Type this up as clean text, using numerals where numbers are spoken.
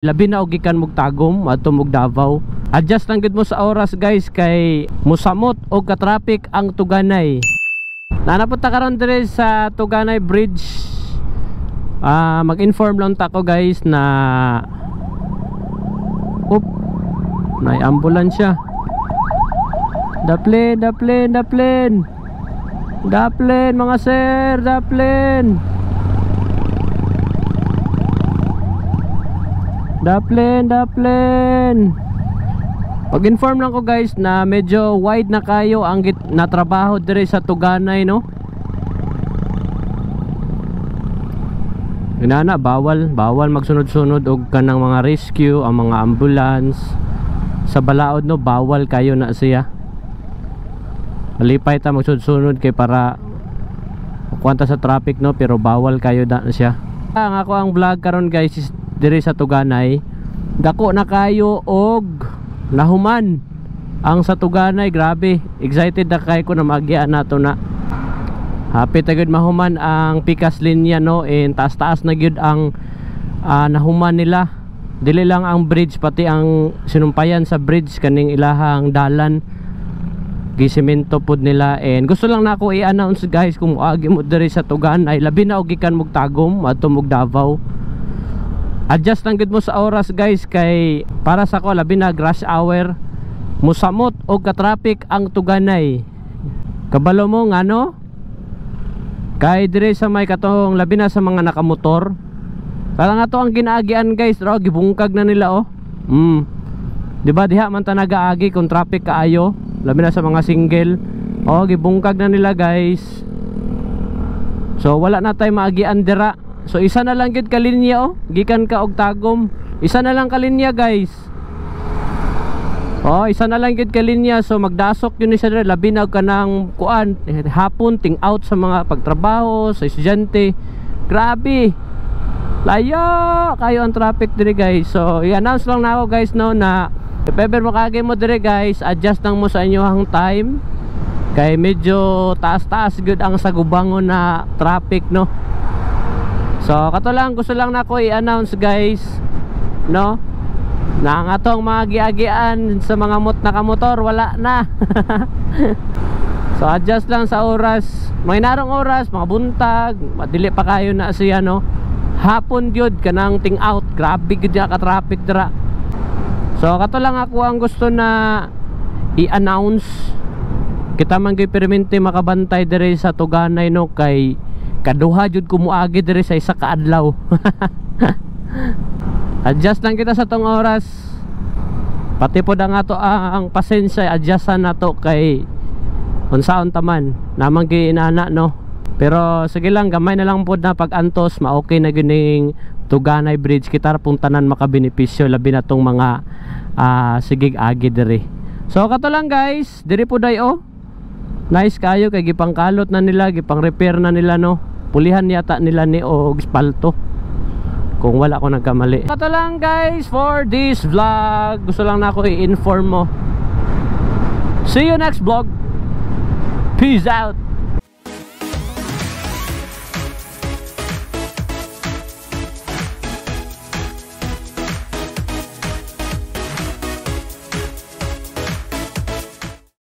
Labi na og gikan mog Tagum adto mog Davao. Adjust lang gid mo sa oras guys kay musamot og ka-traffic ang Tuganay. Nanapunta karon dire sa Tuganay Bridge. Mag-inform lang ta ko guys na may ambulansya. Daplin mga sir, daplin. Pag-inform lang ko guys na medyo wide na kayo ang natrabaho dire sa Tuganay, no? Inana, bawal magsunod-sunod og kanang mga rescue, ang mga ambulance. Sa balaod, no, bawal kayo na siya. Malipay ta magsunod-sunod kay para kuwanta sa traffic, no, pero bawal kayo na siya. Ang ako ang vlog karon guys is dire sa Tuganay. Dako na kayo og nahuman ang sa Tuganay. Grabe, excited na kayo ko na magian nato na. Happy tagod mahuman ang pikas linya, no, and taas-taas na gyud ang nahuman nila. Dili lang ang bridge, pati ang sinumpayan sa bridge kaning ilahang dalan gisemento pod nila. And gusto lang na ako i-announce guys kung agi mo dire sa Tuganay, labi na og gikan mog Tagum adto mog Davao. Adjust lang gid mo sa oras guys kay para sa ko labi na rush hour musamot og ka-traffic ang Tuganay. Kabalo mo ngano? Kay dire sa may katong labi na sa mga nakamotor. Kala nga to ang ginaagian guys, ro gibungkag na nila oh. Di ba diha man ta nagaagi kung traffic kaayo, labi na sa mga single. Oh, gibungkag na nila guys. So wala na tay maagian dira. So isa na lang gid ka linya oh, gikan ka og Tagum. Isa na lang ka linya guys. Oh, isa na lang gid ka linya. So magdasok yun ni sa dire, labi na og kanang kuan hapon ting out sa mga pagtrabaho, sa estudyante. Grabe. Layo kayo ang traffic dire guys. So i-announce lang na ako guys, no, na if ever makagay mo dire guys, adjust lang mo sa inyohang time. Kay medyo taas-taas gud ang sagubangon na traffic, no. So kato lang, gusto lang na ko i-announce guys, no, na ang atong mga giagian sa mga nakamotor wala na. So adjust lang sa oras, mga narong oras, mga buntag, madili pa kayo na siya, no. Hapon yun kanang ting out, grabe gud ka traffic dira. So kato lang ako ang gusto na i-announce. Kita man gyud permente makabantay dire sa Tuganay, no, kay kaduha jud kumuagi dire sa isa ka adlaw. Adjust lang kita sa tong oras. Pati po ang ato ang pasensya adjustan nato kay unsaon taman namang giinana, no. Pero sige lang, gamay na lang po na pag-antos, ma-okay na gining Tuganay Bridge. Kita pong tanan makabenepisyo, labi na tong mga sigig agi dire. So kato lang guys, dire po dayo. Nice kayo kay gipangkalot na nila, gipang repair na nila, no. Pulihan yata nila ni og espalto kung wala ko nagkamali. Kato lang guys for this vlog. Gusto lang na ako i-inform mo. See you next vlog. Peace out.